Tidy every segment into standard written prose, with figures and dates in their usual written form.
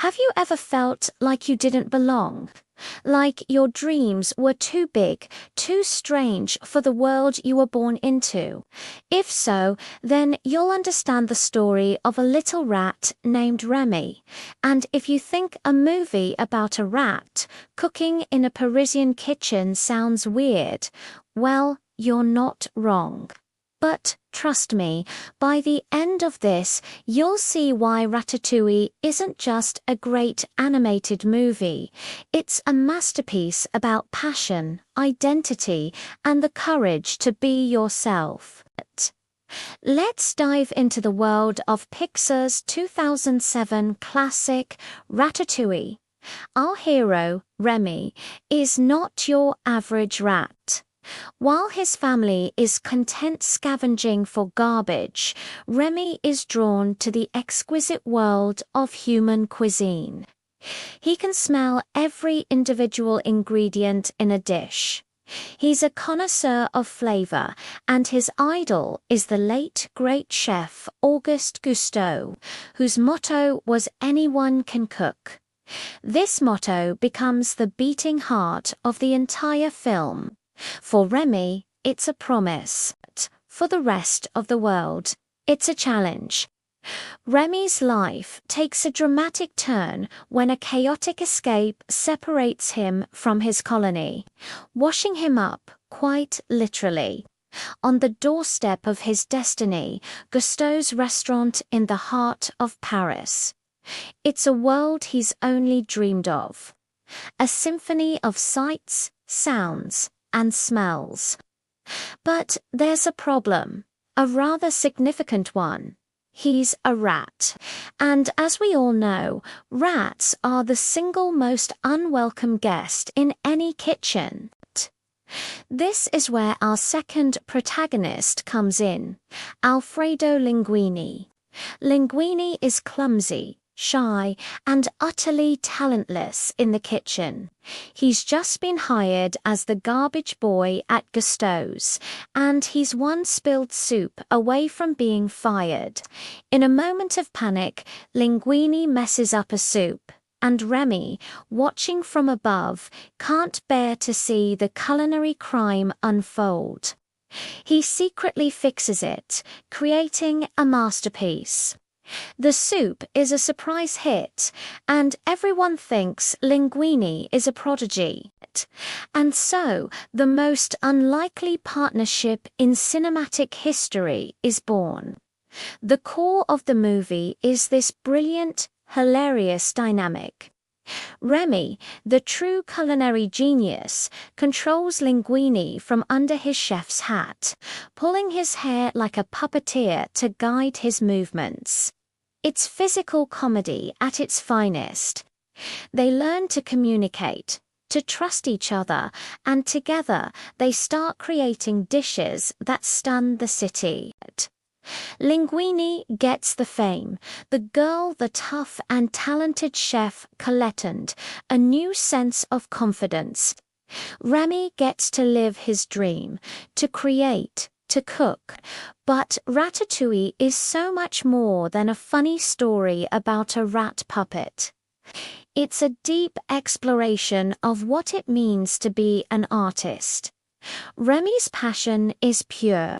Have you ever felt like you didn't belong? Like your dreams were too big, too strange for the world you were born into? If so, then you'll understand the story of a little rat named Remy. And if you think a movie about a rat cooking in a Parisian kitchen sounds weird, well, you're not wrong. But trust me, by the end of this, you'll see why Ratatouille isn't just a great animated movie. It's a masterpiece about passion, identity, and the courage to be yourself. Let's dive into the world of Pixar's 2007 classic Ratatouille. Our hero, Remy, is not your average rat. While his family is content scavenging for garbage, Remy is drawn to the exquisite world of human cuisine. He can smell every individual ingredient in a dish. He's a connoisseur of flavor, and his idol is the late great chef Auguste Gusteau, whose motto was "Anyone can cook." This motto becomes the beating heart of the entire film. For Remy, it's a promise. For the rest of the world, it's a challenge. Remy's life takes a dramatic turn when a chaotic escape separates him from his colony, washing him up, quite literally. On the doorstep of his destiny, Gusteau's restaurant in the heart of Paris. It's a world he's only dreamed of. A symphony of sights, sounds, and smells. But there's a problem, a rather significant one. He's a rat. And as we all know, rats are the single most unwelcome guest in any kitchen. This is where our second protagonist comes in, Alfredo Linguini. Linguini is clumsy, shy, and utterly talentless in the kitchen. He's just been hired as the garbage boy at Gusteau's, and he's one spilled soup away from being fired. In a moment of panic, Linguini messes up a soup, and Remy, watching from above, can't bear to see the culinary crime unfold. He secretly fixes it, creating a masterpiece. The soup is a surprise hit, and everyone thinks Linguini is a prodigy. And so, the most unlikely partnership in cinematic history is born. The core of the movie is this brilliant, hilarious dynamic. Remy, the true culinary genius, controls Linguini from under his chef's hat, pulling his hair like a puppeteer to guide his movements. It's physical comedy at its finest. They learn to communicate, to trust each other, and together they start creating dishes that stun the city. Linguini gets the fame, the girl, the tough and talented chef Coletand, a new sense of confidence. Remy gets to live his dream, to create, to cook. But Ratatouille is so much more than a funny story about a rat puppet. It's a deep exploration of what it means to be an artist. Remy's passion is pure.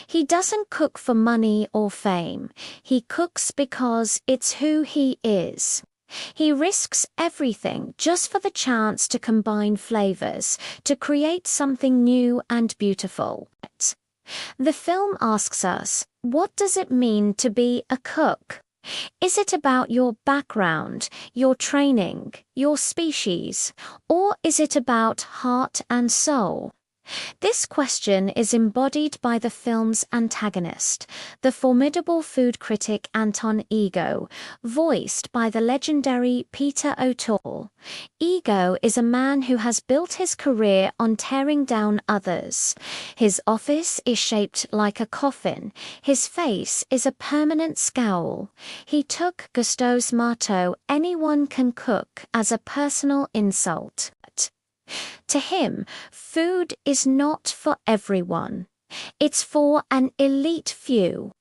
He doesn't cook for money or fame. He cooks because it's who he is. He risks everything just for the chance to combine flavors, to create something new and beautiful. The film asks us, what does it mean to be a cook? Is it about your background, your training, your species, or is it about heart and soul? This question is embodied by the film's antagonist, the formidable food critic Anton Ego, voiced by the legendary Peter O'Toole. Ego is a man who has built his career on tearing down others. His office is shaped like a coffin. His face is a permanent scowl. He took Gusteau's motto, "Anyone can cook," as a personal insult. To him, food is not for everyone. It's for an elite few.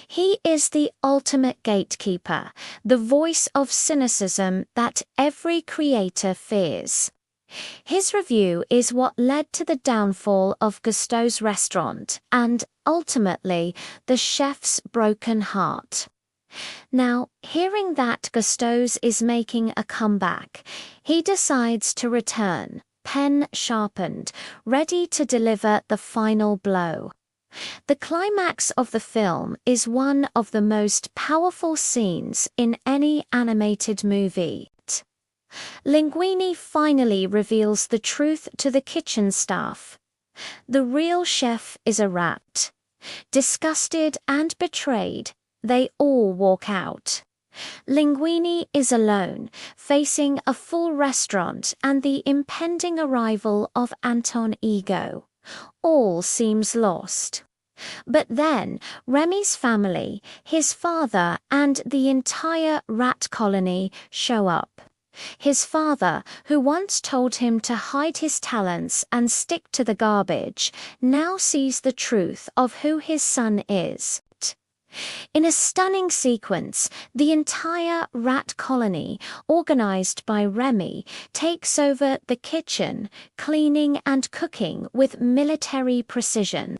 He is the ultimate gatekeeper, the voice of cynicism that every creator fears. His review is what led to the downfall of Gusteau's restaurant and, ultimately, the chef's broken heart. Now, hearing that Gusteau's is making a comeback, he decides to return, pen sharpened, ready to deliver the final blow. The climax of the film is one of the most powerful scenes in any animated movie. Linguini finally reveals the truth to the kitchen staff. The real chef is a rat. Disgusted and betrayed, they all walk out. Linguini is alone, facing a full restaurant and the impending arrival of Anton Ego. All seems lost. But then Remy's family, his father, and the entire rat colony show up. His father, who once told him to hide his talents and stick to the garbage, now sees the truth of who his son is. In a stunning sequence, the entire rat colony, organized by Remy, takes over the kitchen, cleaning and cooking with military precision.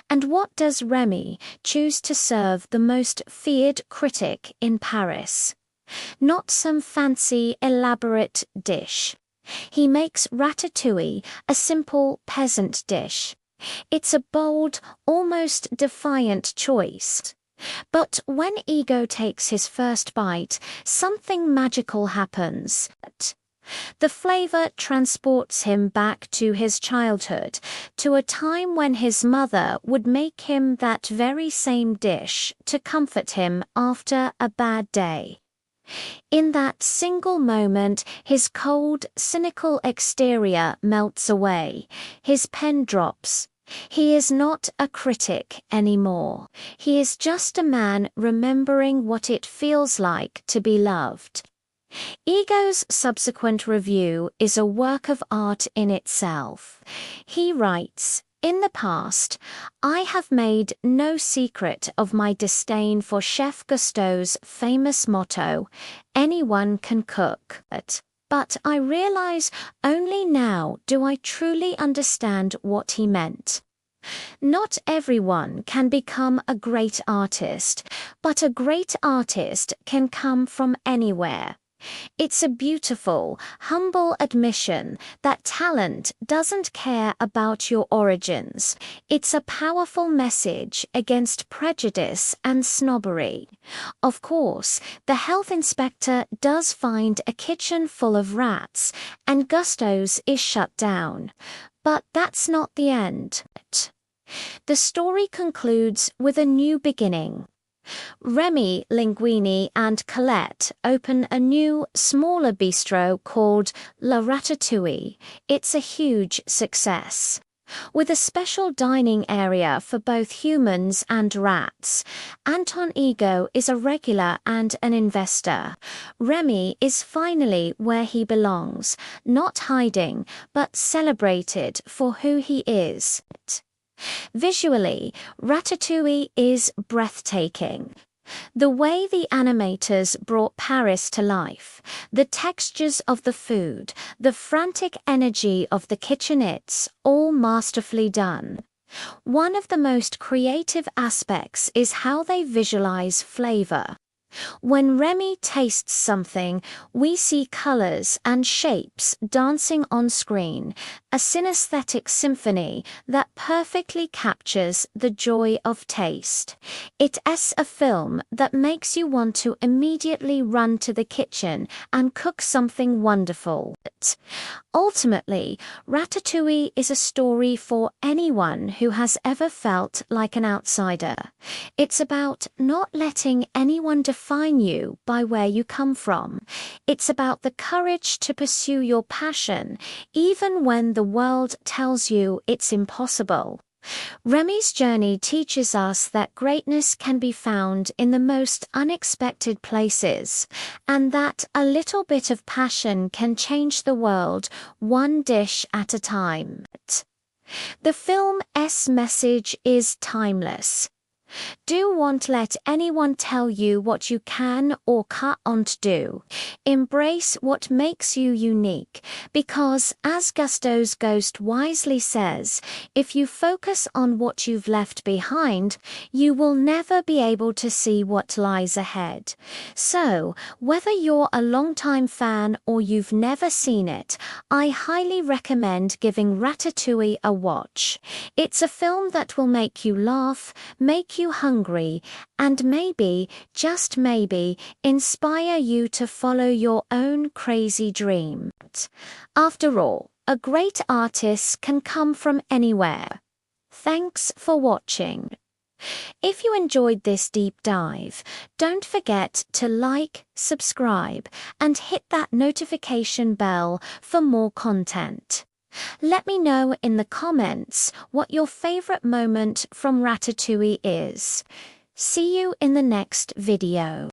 And what does Remy choose to serve the most feared critic in Paris? Not some fancy, elaborate dish. He makes ratatouille a simple peasant dish. It's a bold, almost defiant choice. But when Ego takes his first bite, something magical happens. The flavor transports him back to his childhood, to a time when his mother would make him that very same dish to comfort him after a bad day. In that single moment, his cold, cynical exterior melts away. His pen drops. He is not a critic anymore. He is just a man remembering what it feels like to be loved. Ego's subsequent review is a work of art in itself. He writes, "In the past, I have made no secret of my disdain for Chef Gusteau's famous motto, 'Anyone can cook.' But I realize only now do I truly understand what he meant. Not everyone can become a great artist, but a great artist can come from anywhere. It's a beautiful, humble admission that talent doesn't care about your origins. It's a powerful message against prejudice and snobbery. Of course, the health inspector does find a kitchen full of rats, and Gusteau's is shut down. But that's not the end. The story concludes with a new beginning. Remy, Linguini, and Colette open a new, smaller bistro called La Ratatouille. It's a huge success. With a special dining area for both humans and rats, Anton Ego is a regular and an investor. Remy is finally where he belongs, not hiding, but celebrated for who he is. Visually, Ratatouille is breathtaking. The way the animators brought Paris to life, the textures of the food, the frantic energy of the kitchenettes, all masterfully done. One of the most creative aspects is how they visualize flavor. When Remy tastes something, we see colors and shapes dancing on screen, a synesthetic symphony that perfectly captures the joy of taste. It's a film that makes you want to immediately run to the kitchen and cook something wonderful. Ultimately, Ratatouille is a story for anyone who has ever felt like an outsider. It's about not letting anyone define you by where you come from. It's about the courage to pursue your passion, even when the world tells you it's impossible. Remy's journey teaches us that greatness can be found in the most unexpected places, and that a little bit of passion can change the world one dish at a time. The film's message is timeless. Won't let anyone tell you what you can or can't do. Embrace what makes you unique, because as Gusto's ghost wisely says, if you focus on what you've left behind, you will never be able to see what lies ahead. So, whether you're a longtime fan or you've never seen it, I highly recommend giving Ratatouille a watch. It's a film that will make you laugh, make you hungry, and maybe, just maybe, inspire you to follow your own crazy dream. After all, a great artist can come from anywhere. Thanks for watching. If you enjoyed this deep dive, don't forget to like, subscribe, and hit that notification bell for more content. Let me know in the comments what your favorite moment from Ratatouille is. See you in the next video.